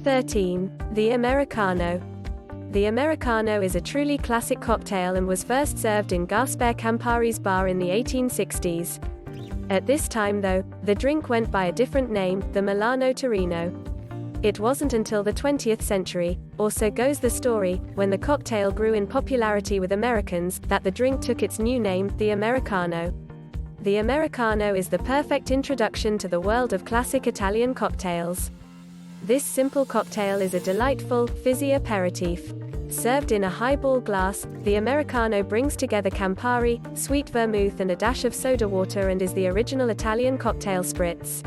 13. The Americano. The Americano is a truly classic cocktail and was first served in Gaspare Campari's bar in the 1860s. At this time though, the drink went by a different name, the Milano Torino. It wasn't until the 20th century, or so goes the story, when the cocktail grew in popularity with Americans, that the drink took its new name, the Americano. The Americano is the perfect introduction to the world of classic Italian cocktails. This simple cocktail is a delightful, fizzy aperitif. Served in a highball glass, the Americano brings together Campari, sweet vermouth and a dash of soda water and is the original Italian cocktail spritz.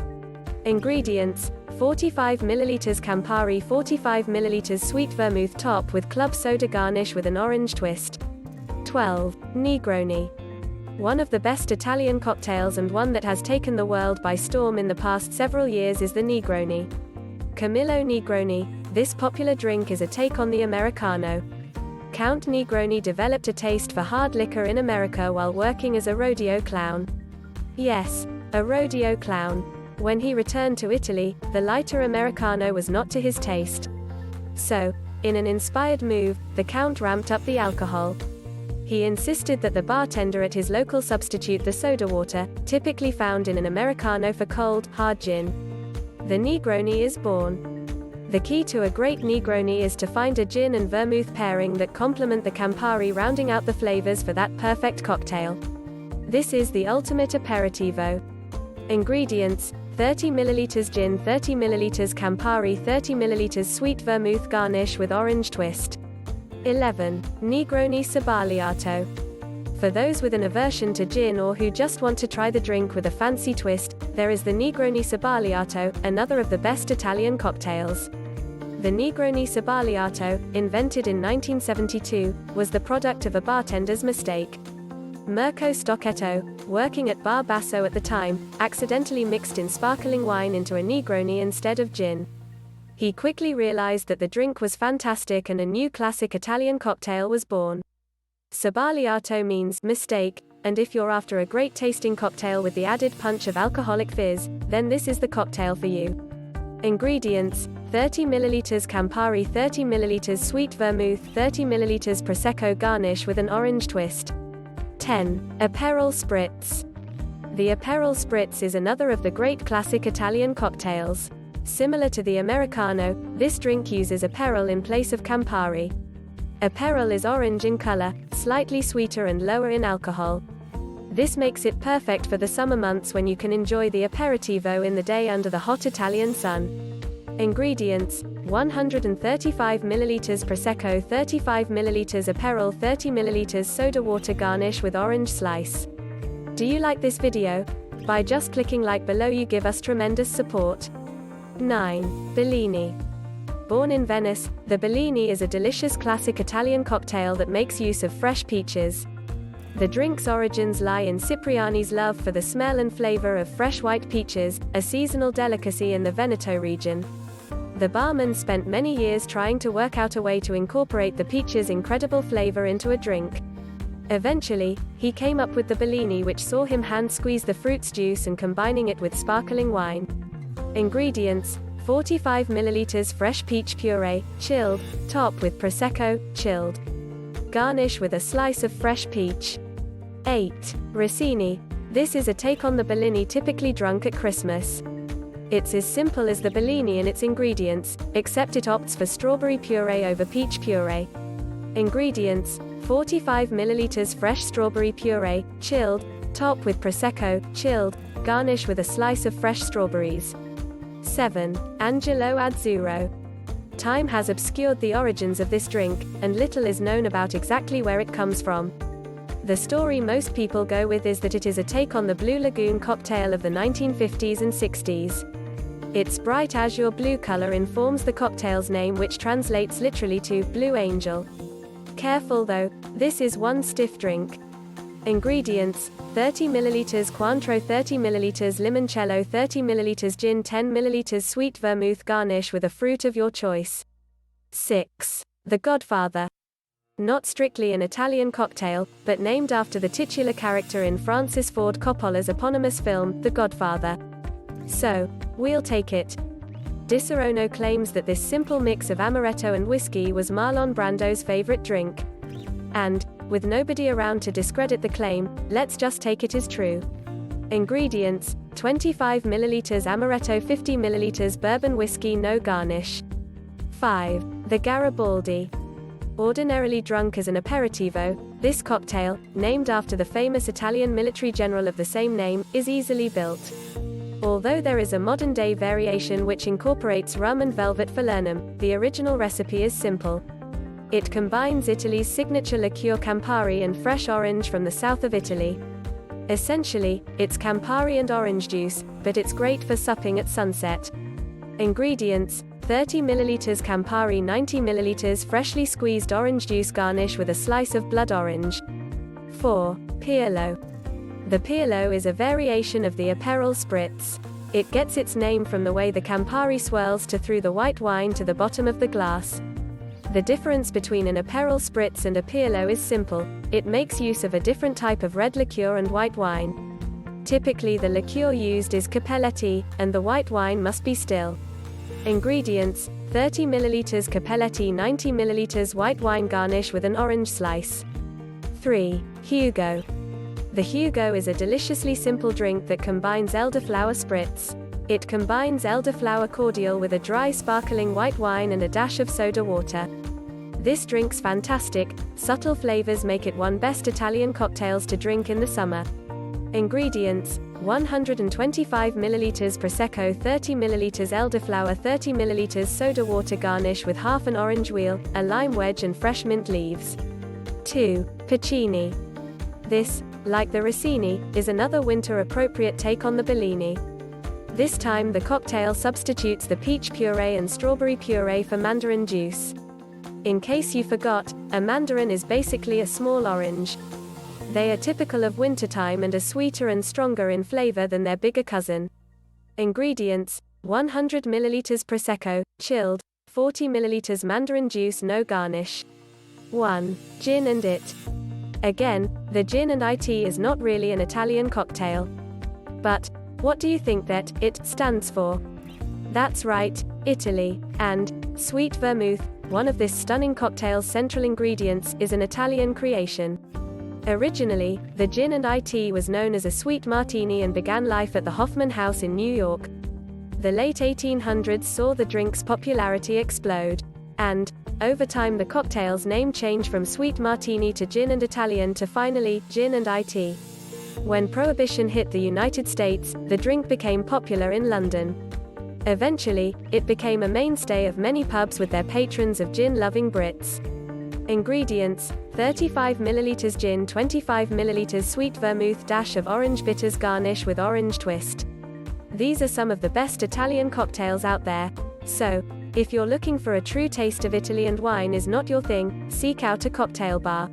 Ingredients: 45 ml Campari, 45 ml sweet vermouth, top with club soda, garnish with an orange twist. 12. Negroni. One of the best Italian cocktails and one that has taken the world by storm in the past several years is the Negroni. Camillo Negroni. This popular drink is a take on the Americano. Count Negroni developed a taste for hard liquor in America while working as a rodeo clown. Yes, a rodeo clown. When he returned to Italy, the lighter Americano was not to his taste. So, in an inspired move, the Count ramped up the alcohol. He insisted that the bartender at his local substitute the soda water, typically found in an Americano, for cold, hard gin. The Negroni is born. The key to a great Negroni is to find a gin and vermouth pairing that complement the Campari, rounding out the flavors for that perfect cocktail. This is the ultimate aperitivo. Ingredients: 30 ml gin, 30 ml Campari, 30 ml sweet vermouth, garnish with orange twist. 11. Negroni Sabaliato. For those with an aversion to gin or who just want to try the drink with a fancy twist, there is the Negroni Sabaliato, another of the best Italian cocktails. The Negroni Sabaliato, invented in 1972, was the product of a bartender's mistake. Mirko Stocchetto, working at Bar Basso at the time, accidentally mixed in sparkling wine into a Negroni instead of gin. He quickly realized that the drink was fantastic and a new classic Italian cocktail was born. Sabaliato means mistake, and if you're after a great tasting cocktail with the added punch of alcoholic fizz, then this is the cocktail for you. Ingredients: 30 ml Campari, 30 ml sweet vermouth, 30 ml Prosecco, garnish with an orange twist. 10. Apparel Spritz. The Apparel Spritz is another of the great classic Italian cocktails. Similar to the Americano, this drink uses Apparel in place of Campari. Apparel is orange in color, slightly sweeter and lower in alcohol. This makes it perfect for the summer months when you can enjoy the aperitivo in the day under the hot Italian sun. Ingredients: 135 ml Prosecco, 35 ml Apparel, 30 ml soda water, garnish with orange slice. Do you like this video? By just clicking like below you give us tremendous support. 9. Bellini. Born in Venice, the Bellini is a delicious classic Italian cocktail that makes use of fresh peaches. The drink's origins lie in Cipriani's love for the smell and flavor of fresh white peaches, a seasonal delicacy in the Veneto region. The barman spent many years trying to work out a way to incorporate the peach's incredible flavor into a drink. Eventually, he came up with the Bellini, which saw him hand squeeze the fruit's juice and combining it with sparkling wine. Ingredients: 45 ml fresh peach puree, chilled, top with Prosecco, chilled. Garnish with a slice of fresh peach. 8. Rossini. This is a take on the Bellini, typically drunk at Christmas. It's as simple as the Bellini in its ingredients, except it opts for strawberry puree over peach puree. Ingredients: 45 ml fresh strawberry puree, chilled, top with Prosecco, chilled, garnish with a slice of fresh strawberries. 7. Angelo Azzurro. Time has obscured the origins of this drink, and little is known about exactly where it comes from. The story most people go with is that it is a take on the Blue Lagoon cocktail of the 1950s and 60s. Its bright azure blue color informs the cocktail's name, which translates literally to Blue Angel. Careful though, this is one stiff drink. Ingredients: 30 ml Cointreau, 30 ml limoncello, 30 ml gin, 10 ml sweet vermouth, garnish with a fruit of your choice. 6. The Godfather. Not strictly an Italian cocktail, but named after the titular character in Francis Ford Coppola's eponymous film, The Godfather. So, we'll take it. Disaronno claims that this simple mix of amaretto and whiskey was Marlon Brando's favorite drink. And, with nobody around to discredit the claim, let's just take it as true. Ingredients: 25 ml amaretto, 50 ml bourbon whiskey, no garnish. 5. The Garibaldi. Ordinarily drunk as an aperitivo, this cocktail, named after the famous Italian military general of the same name, is easily built. Although there is a modern-day variation which incorporates rum and velvet falernum, the original recipe is simple. It combines Italy's signature liqueur Campari and fresh orange from the south of Italy. Essentially, it's Campari and orange juice, but it's great for supping at sunset. Ingredients: 30 ml Campari, 90 ml freshly squeezed orange juice, garnish with a slice of blood orange. 4. Pialo. The Pialo is a variation of the Apparel Spritz. It gets its name from the way the Campari swirls through the white wine to the bottom of the glass. The difference between an Apparel Spritz and a Pialo is simple: it makes use of a different type of red liqueur and white wine. Typically the liqueur used is Capelletti, and the white wine must be still. Ingredients: 30 ml Capelletti, 90 ml white wine, garnish with an orange slice. 3. Hugo. The Hugo is a deliciously simple drink that combines elderflower spritz. It combines elderflower cordial with a dry sparkling white wine and a dash of soda water. This drink's fantastic, subtle flavors make it one best Italian cocktails to drink in the summer. Ingredients: 125 ml Prosecco, 30 ml elderflower, 30 ml soda water, garnish with half an orange wheel, a lime wedge and fresh mint leaves. 2. Paccini. This, like the Rossini, is another winter-appropriate take on the Bellini. This time the cocktail substitutes the peach puree and strawberry puree for mandarin juice. In case you forgot, a mandarin is basically a small orange. They are typical of wintertime and are sweeter and stronger in flavor than their bigger cousin. Ingredients: 100 ml Prosecco, chilled, 40 ml mandarin juice, no garnish. 1. Gin and it. Again, the gin and it is not really an Italian cocktail. But, what do you think that it stands for? That's right, Italy. And sweet vermouth, one of this stunning cocktail's central ingredients, is an Italian creation. Originally, the gin and it was known as a sweet martini and began life at the Hoffman House in New York. The late 1800s saw the drink's popularity explode. And, over time the cocktail's name changed from sweet martini to gin and Italian to finally, gin and it. When Prohibition hit the United States, the drink became popular in London. Eventually, it became a mainstay of many pubs with their patrons of gin-loving Brits. Ingredients: 35 ml gin, 25 ml sweet vermouth, dash of orange bitters, garnish with orange twist. These are some of the best Italian cocktails out there. So, if you're looking for a true taste of Italy and wine is not your thing, seek out a cocktail bar.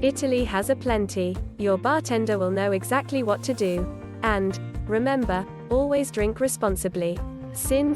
Italy has a plenty. Your bartender will know exactly what to do. And, remember, always drink responsibly. Sin.